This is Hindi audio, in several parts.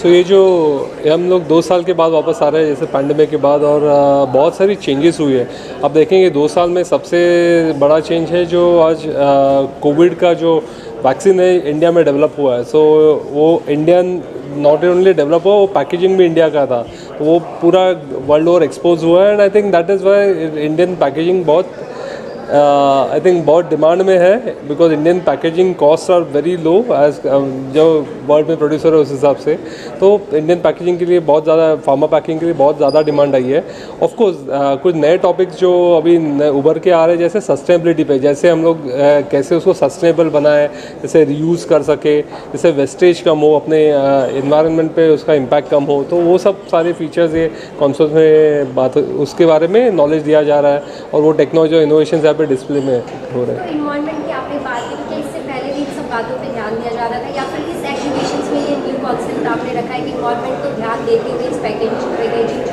ये हम लोग 2 साल के बाद वापस आ रहे हैं, जैसे पैंडेमिक के बाद, और बहुत सारी चेंजेस हुई है। अब देखेंगे 2 साल में सबसे बड़ा चेंज है जो आज कोविड का जो वैक्सीन है इंडिया में डेवलप हुआ है। वो इंडियन नॉट ओनली डेवलप हुआ, वो पैकेजिंग भी इंडिया का था, तो वो पूरा वर्ल्ड ओवर एक्सपोज हुआ है। And I think that is why Indian packaging बहुत डिमांड में है, because Indian packaging cost are very low as जो वर्ल्ड में प्रोड्यूसर है उस हिसाब से। तो इंडियन पैकेजिंग के लिए बहुत ज़्यादा, फार्मा पैकिंग के लिए बहुत ज़्यादा डिमांड आई है। ऑफ कोर्स कुछ नए टॉपिक्स जो अभी उभर के आ रहे हैं, जैसे सस्टेनेबिलिटी पे, जैसे हम लोग कैसे उसको सस्टेनेबल बनाएं, जैसे रीयूज़ कर सके, जैसे वेस्टेज कम हो, अपने इन्वायरमेंट पे उसका इम्पैक्ट कम हो। तो वो सब सारे फीचर्स ये कॉन्फ्रेंस में बात, उसके बारे में नॉलेज दिया जा रहा है, और वो टेक्नोलॉजी और इनोवेशन यहाँ पे डिस्प्ले में हो रहे हैं। तो इन्वायरमेंट की आपने बात की, क्या इससे पहले भी इन सब बातों पे ध्यान दिया जा रहा था, या फिर इस एग्जीबिशंस में ये न्यू कॉन्सेप्ट आपने रखा है कि इन्वायरमेंट को ध्यान देते हुए इस पैकेजिंग जो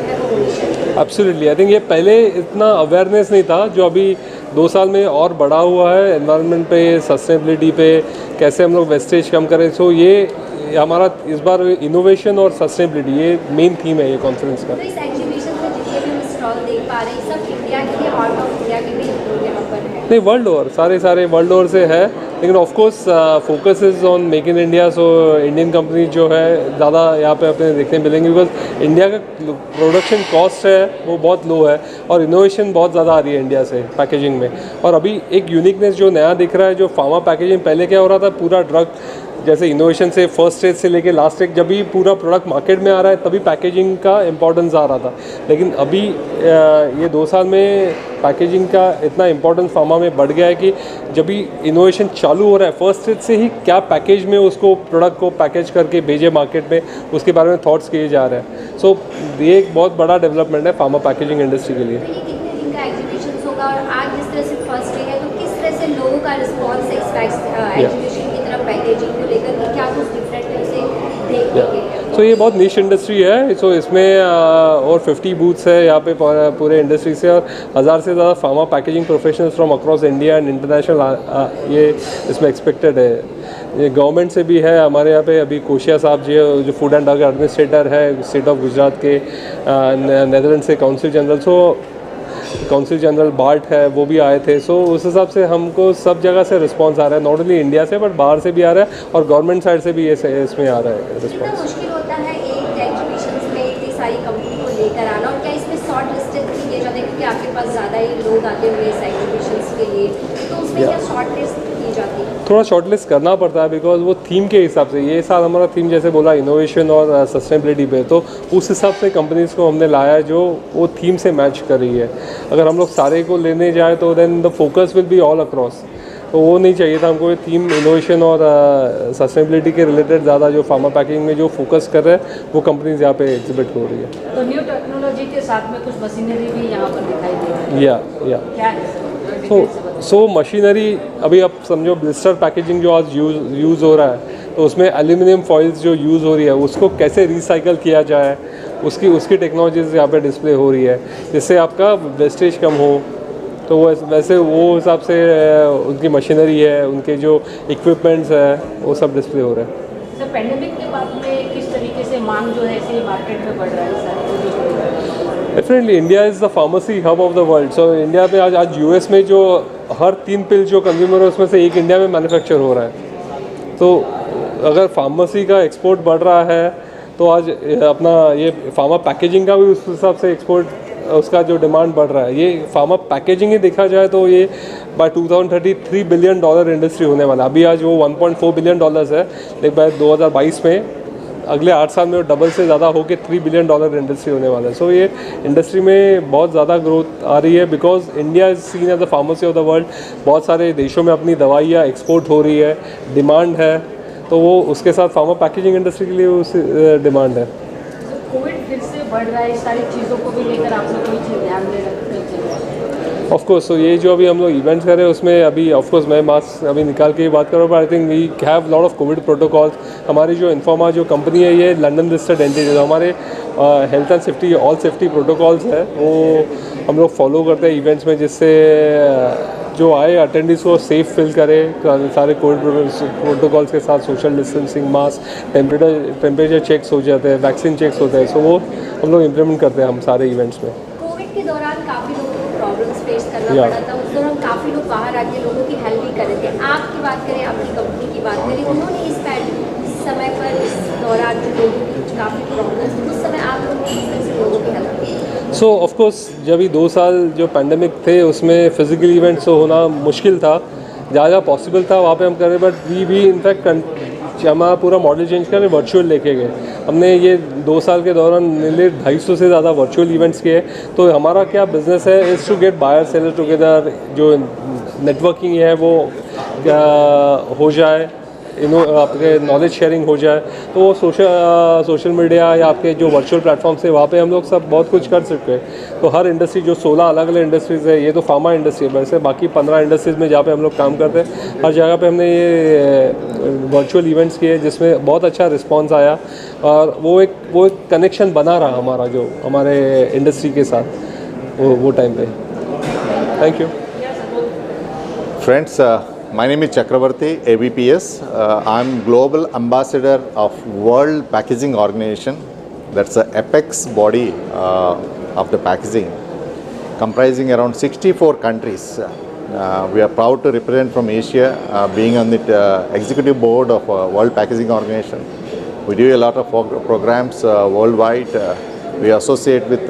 है वो होनी चाहिए? एब्सोल्युटली, आई थिंक ये पहले इतना अवेयरनेस नहीं था, जो अभी 2 साल में और बढ़ा हुआ है एनवायरनमेंट पे, सस्टेनेबिलिटी पे, कैसे हम लोग वेस्टेज कम करें। सो ये हमारा इस बार इनोवेशन और सस्टेनेबिलिटी ये मेन थीम है ये कॉन्फ्रेंस का। तो इस एग्जीबिशन में जितने भी हम स्टॉल देख पा रहे हैं, सब इंडिया के लिए, आउट ऑफ इंडिया के भी लोग यहाँ पर हैं? नहीं, वर्ल्ड ओवर, सारे वर्ल्ड ओवर से है, लेकिन of course focus is on make in India. So Indian company जो है ज़्यादा यहाँ पे अपने देखने मिलेंगी, बिकॉज इंडिया का प्रोडक्शन कॉस्ट है वो बहुत लो है, और इनोवेशन बहुत ज़्यादा आ रही है इंडिया से पैकेजिंग में। और अभी एक यूनिकनेस जो नया दिख रहा है, जो फार्मा पैकेजिंग, पहले क्या हो रहा था, पूरा ड्रग जैसे इनोवेशन से फर्स्ट स्टेज से लेके लास्ट स्टेज, जब भी पूरा प्रोडक्ट मार्केट में आ रहा है तभी पैकेजिंग का इम्पोर्टेंस आ रहा था। लेकिन अभी ये 2 साल में पैकेजिंग का इतना इम्पोर्टेंस फार्मा में बढ़ गया है कि जब भी इनोवेशन चालू हो रहा है, फर्स्ट स्टेज से ही क्या पैकेज में उसको प्रोडक्ट को पैकेज करके भेजे मार्केट में, उसके बारे में थॉट्स किए जा रहे हैं। सो ये एक बहुत बड़ा डेवलपमेंट है फार्मा पैकेजिंग इंडस्ट्री के लिए। तो ये कितने दिन का एग्जीबिशन होगा, और आज जिस तरह से फर्स्ट डे है, तो किस तरह से लोगों का रिस्पॉन्स है इस एग्जीबिशन की तरफ पैकेजिंग को लेकर, कि क्या कुछ डिफरेंट है उसे देखने के लिए? सो ये बहुत निश इंडस्ट्री है। सो इसमें और 50 बूथ्स है यहाँ पे पूरे इंडस्ट्री से, और 1000 से ज़्यादा pharma packaging professionals from across India and international ये इसमें एक्सपेक्टेड है। ये गवर्नमेंट से भी है, हमारे यहाँ पे अभी कोशिया साहब जी जो फूड एंड ड्रग एडमिनिस्ट्रेटर है स्टेट ऑफ गुजरात के, नेदरलैंड से council general, council general BART है, वो भी आए थे। सो उस हिसाब से हमको सब जगह से रिस्पांस आ रहा है, नॉट ओनली इंडिया से बट बाहर से भी आ रहा है, और गवर्नमेंट साइड से भी ये इसमें आ रहा है रिस्पांस। मुश्किल होता है एक एग्जीबिशन में इतनी सारी कंपनी को लेकर आना, और क्या इसमें शॉर्ट लिस्टेड भी किए जाते हैं, क्योंकि आपके पास ज़्यादा ही लोग आते हुए इस एग्जीबिशन के लिए, तो उसमें क्या शॉर्ट लिस्ट की जाती है? थोड़ा शॉर्टलिस्ट करना पड़ता है, बिकॉज वो थीम के हिसाब से, ये साल हमारा थीम जैसे बोला इनोवेशन और सस्टेनेबिलिटी पे, तो उस हिसाब से कंपनीज़ को हमने लाया है जो वो थीम से मैच कर रही है। अगर हम लोग सारे को लेने जाए तो then the focus will be all across, तो वो नहीं चाहिए था हमको। ये थीम इनोवेशन और सस्टेनेबिलिटी के रिलेटेड ज़्यादा जो फार्मा पैकिंग में जो फोकस कर रहे हैं वो कंपनीज यहाँ पे एग्जिबिट हो रही है। तो न्यू टेक्नोलॉजी के साथ में कुछ मशीनरी भी यहाँ पर दिखाई दे रही है, या क्या है? सो मशीनरी, अभी आप समझो ब्लिस्टर पैकेजिंग जो आज यूज़ हो रहा है, तो उसमें एल्यूमिनियम फॉइल्स जो यूज़ हो रही है उसको कैसे रिसाइकल किया जाए, उसकी टेक्नोलॉजीज यहाँ पे डिस्प्ले हो रही है, जिससे आपका वेस्टेज कम हो। तो वैसे वो हिसाब से उनकी मशीनरी है, उनके जो इक्विपमेंट्स है, वो सब डिस्प्ले हो रहे हैं। सर, पैंडेमिक के बाद में किस तरीके से मांग जो है इसी मार्केट में बढ़ रहा है sir? Definitely India is the pharmacy hub of the world. So India पे आज यूएस में जो हर 3 पिल जो कंज्यूमर है उसमें से एक इंडिया में मैन्युफैक्चर हो रहा है। तो अगर फार्मेसी का एक्सपोर्ट बढ़ रहा है, तो आज अपना ये फार्मा पैकेजिंग का भी उस हिसाब से एक्सपोर्ट, उसका जो डिमांड बढ़ रहा है। ये फार्मा पैकेजिंग ही देखा जाए तो ये बाय 2030 $3 बिलियन इंडस्ट्री होने वाला। अभी आज वो $1.4 बिलियन है, लेकिन बाय 2022 में अगले 8 साल में वो डबल से ज़्यादा होकर $3 बिलियन इंडस्ट्री होने वाला है। सो ये इंडस्ट्री में बहुत ज़्यादा ग्रोथ आ रही है, because India is seen as the pharmacy of the world. बहुत सारे देशों में अपनी दवाइयाँ एक्सपोर्ट हो रही है, डिमांड है, तो वो उसके साथ फार्मा पैकेजिंग इंडस्ट्री के लिए उस डिमांड है। कोविड फिर से बढ़ रहा है, इस सारी चीज़ों को भी लेकर आपने कोई चीज़ ध्यान में रखनी चाहिए? ऑफ कोर्स, तो ये जो अभी हम लोग इवेंट्स कर रहे हैं उसमें अभी ऑफ कोर्स मैं मास्क अभी निकाल के बात कर रहा हूँ, I think we have lot of covid protocols. हमारी जो इन्फॉर्मा जो कंपनी है ये लंदन लिस्टेड एंटिटी, तो हमारे health and safety all safety protocols है वो हम लोग फॉलो करते हैं इवेंट्स में, जिससे जो आए अटेंडीज को सेफ फील करे, सारे कोविड प्रोटोकॉल्स के साथ social distancing, mask, temperature checks हो जाते हैं, वैक्सीन चेक्स होते हैं, सो वो हम लोग इम्प्लीमेंट करते हैं हम सारे इवेंट्स में। कोविड के दौरान काफ़ी लोगों को प्रॉब्लम्स फेस करना पड़ा था, उस दौरान काफ़ी लोग बाहर आके लोगों की हेल्प भी कर रहे थे। आपकी बात करें, आपकी कंपनी की बात करें, उन्होंने इस समय पर, इस दौरान जो लोगों की काफ़ी प्रॉब्लम्स थी, उस समय आप लोगों ने किस तरह से लोगों की हेल्प की? सो ऑफ कोर्स जब ये 2 साल जो पैंडमिक थे उसमें फिजिकल इवेंट्स होना मुश्किल था, जहाँ पॉसिबल था वहाँ पे हम करें, बट वी इनफैक्ट हमारा पूरा मॉडल चेंज कर वर्चुअल लेके गए। हमने ये 2 साल के दौरान नियरली 250 से ज़्यादा वर्चुअल इवेंट्स किए। तो हमारा क्या बिजनेस है is to get buyer seller together, जो नेटवर्किंग है वो हो जाए, आपके नॉलेज शेयरिंग हो जाए, तो वो सोशल मीडिया या आपके जो वर्चुअल प्लेटफॉर्म्स है वहाँ पे हम लोग सब बहुत कुछ कर सकते हैं। तो हर इंडस्ट्री, जो 16 अलग अलग इंडस्ट्रीज़ है, ये तो फार्मा इंडस्ट्री है, वैसे बाकी 15 इंडस्ट्रीज़ में जहाँ पे हम लोग काम करते हैं, हर जगह पे हमने ये वर्चुअल इवेंट्स किए जिसमें बहुत अच्छा रिस्पॉन्स आया, और वो एक कनेक्शन बना रहा हमारा जो हमारे इंडस्ट्री के साथ वो टाइम पे। Thank you. Friends, my name is Chakravarti, ABPS. I'm Global Ambassador of World Packaging Organization. That's the apex body of the packaging, comprising around 64 countries. We are proud to represent from Asia, being on the executive board of World Packaging Organization. We do a lot of programs worldwide. We associate with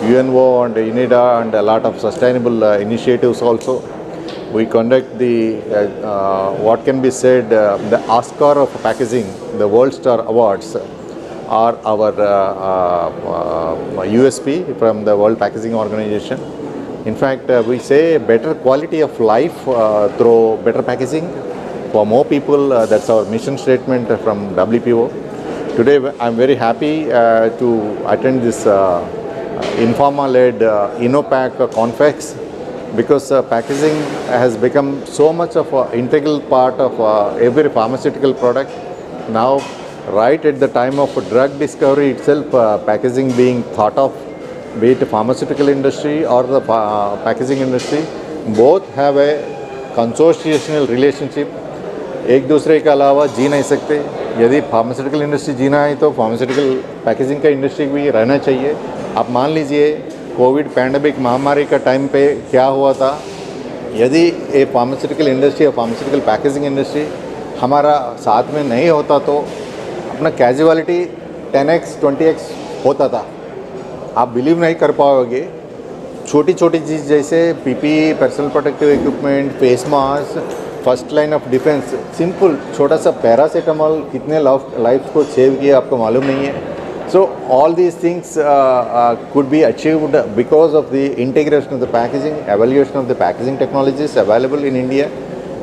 UNO and UNIDA and a lot of sustainable initiatives also. We conduct the what can be said the Oscar of packaging, the World Star Awards are our USP from the World Packaging Organization. In fact, we say better quality of life through better packaging for more people. That's our mission statement from WPO. Today, I'm very happy to attend this Informa-led InnoPack Confex, because packaging has become so much of an integral part of every pharmaceutical product. Now, right at the time of drug discovery itself, packaging being thought of, be it pharmaceutical industry or the packaging industry, both have a consortial relationship. एक दूसरे के अलावा जी नहीं सकते। यदि फार्मास्यूटिकल इंडस्ट्री जीना है तो फार्मास्यूटिकल पैकेजिंग का इंडस्ट्री भी रहना चाहिए। आप मान लीजिए कोविड पैंडमिक महामारी का टाइम पे क्या हुआ था, यदि ये फार्मास्यूटिकल इंडस्ट्री और फार्मास्यूटिकल पैकेजिंग इंडस्ट्री हमारा साथ में नहीं होता तो अपना कैजुअलिटी 10x 20x होता था। आप बिलीव नहीं कर पाओगे। छोटी छोटी चीज़ जैसे PPE, personal protective equipment, face mask, first line of defence, simple छोटा सा पैरासीटामॉल कितने लाइफ को सेव किया आपको मालूम नहीं है। So all these things could be achieved because of the integration of the packaging, evaluation of the packaging technologies available in India.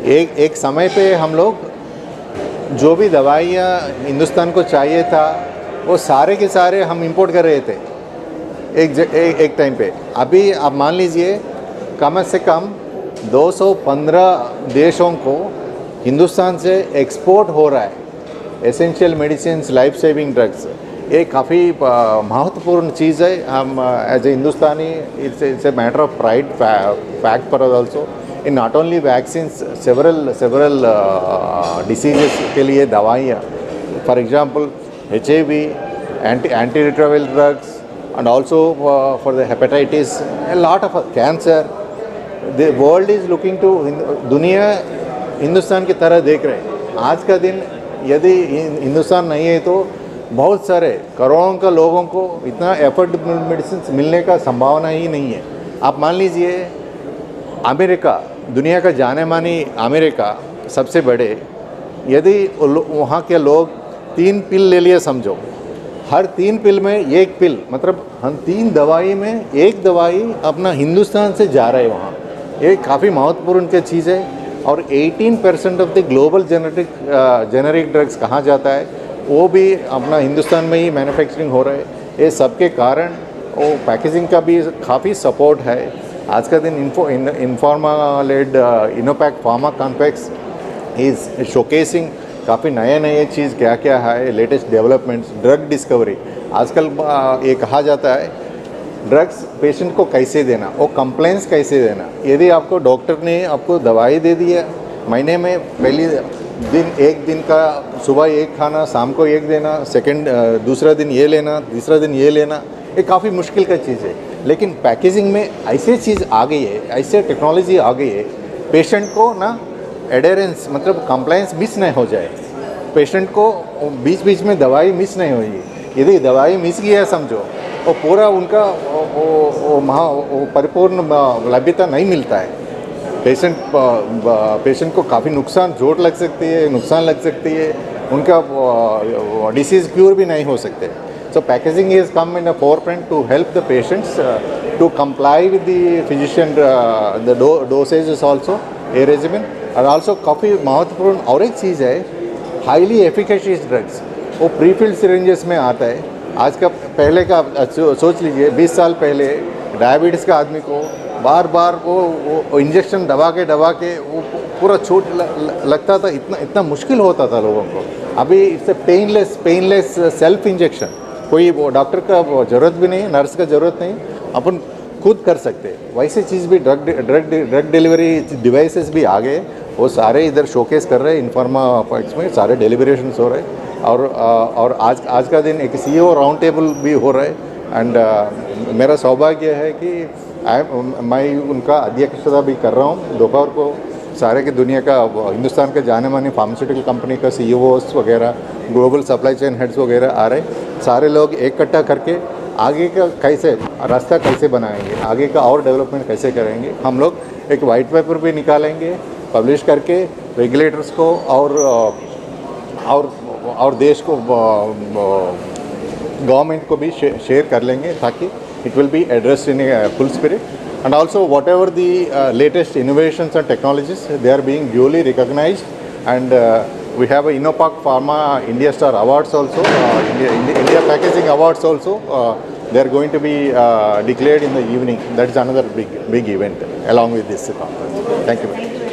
एक समय पे हम लोग जो भी दवाइयाँ हिंदुस्तान को चाहिए था वो सारे के सारे हम इंपोर्ट कर रहे थे एक टाइम पे। अभी आप मान लीजिए कम से कम 215 देशों को हिंदुस्तान से एक्सपोर्ट हो रहा है essential medicine, life saving drugs. ये काफ़ी महत्वपूर्ण चीज़ है। हम as a Hindustani it's a matter of pride fact for us also in not only vaccines, several diseases के लिए दवाइयाँ, for example HIV, antiretroviral drugs and also for the hepatitis, a lot of cancer. The world is looking to दुनिया हिंदुस्तान की तरह देख रहे हैं। आज का दिन यदि हिंदुस्तान नहीं है तो बहुत सारे करोड़ों का लोगों को इतना एफोर्डेबल मेडिसिन मिलने का संभावना ही नहीं है। आप मान लीजिए अमेरिका, दुनिया का जाने मानी अमेरिका सबसे बड़े, यदि वहाँ के लोग 3 पिल ले लिए समझो, हर 3 पिल में एक पिल, मतलब हम 3 दवाई में एक दवाई अपना हिंदुस्तान से जा रहे हैं वहाँ। ये काफ़ी महत्वपूर्ण की चीज़ है। और 18% of the global generic drugs कहाँ जाता है वो भी अपना हिंदुस्तान में ही मैन्युफैक्चरिंग हो रहा है। ये सबके कारण वो पैकेजिंग का भी काफ़ी सपोर्ट है। आज का दिन इन्फॉर्मा लेड इनोपैक फार्मा कॉन्फेक्स इज़ शोकेसिंग काफ़ी नए चीज़ क्या क्या है, लेटेस्ट डेवलपमेंट्स, ड्रग डिस्कवरी। आजकल ये कहा जाता है ड्रग्स पेशेंट को कैसे देना, वो कंप्लेंट्स कैसे देना। यदि आपको डॉक्टर ने आपको दवाई दे दी है, महीने में पहली दिन एक दिन का सुबह एक खाना, शाम को एक देना, दूसरा दिन ये लेना, तीसरा दिन ये लेना, ये काफ़ी मुश्किल का चीज़ है। लेकिन पैकेजिंग में ऐसी चीज़ आ गई है, ऐसे टेक्नोलॉजी आ गई है, पेशेंट को ना एडेरेंस मतलब कंप्लायंस मिस नहीं हो जाए, पेशेंट को बीच बीच में दवाई मिस नहीं होगी। यदि दवाई मिस गया समझो, वो पूरा उनका वो परिपूर्ण लभ्यता नहीं मिलता है। पेशेंट को काफ़ी नुकसान, चोट लग सकती है, नुकसान लग सकती है, उनका डिसीज़ क्यूर भी नहीं हो सकते। So packaging has come in the forefront to help the patients to comply with the physician the dosage is also a regimen, और also काफ़ी महत्वपूर्ण और एक चीज़ है, हाईली एफिकेशियस ड्रग्स वो प्रीफिल्ड सिरिंजेस में आता है। आज का पहले का सोच लीजिए, 20 साल पहले डायबिटीज़ का आदमी को बार बार वो इंजेक्शन दबा के वो पूरा चोट लगता था, इतना मुश्किल होता था लोगों को। अभी इट्स पेनलेस सेल्फ इंजेक्शन, कोई वो डॉक्टर का ज़रूरत भी नहीं, नर्स का ज़रूरत नहीं, अपन खुद कर सकते हैं। वैसे चीज़ भी ड्रग डिलीवरी डिवाइसेस भी आ गए, वो सारे इधर शोकेस कर रहे हैं इन्फार्मा पॉइंट्स में, सारे डेलीब्रेशंस हो रहे हैं। और आज का दिन एक CEO राउंड टेबल भी हो रहा है। एंड मेरा सौभाग्य है कि मैं उनका अध्यक्षता भी कर रहा हूँ। दोपहर को सारे की दुनिया का, हिंदुस्तान के जाने माने फार्मास्यूटिकल कंपनी का CEOs वगैरह, ग्लोबल सप्लाई चेन हेड्स वगैरह आ रहे हैं। सारे लोग इकट्ठा करके आगे का रास्ता कैसे बनाएंगे, आगे का और डेवलपमेंट कैसे करेंगे। हम लोग एक वाइट पेपर भी निकालेंगे, पब्लिश करके रेगुलेटर्स को और देश को, गवर्नमेंट को भी शेयर कर लेंगे, ताकि it will be addressed in a full spirit. And also whatever the latest innovations and technologies, they are being duly recognized. And we have a Innopark Pharma India Star Awards also, India Packaging Awards also. They are going to be declared in the evening. That's another big event along with this conference. Thank you.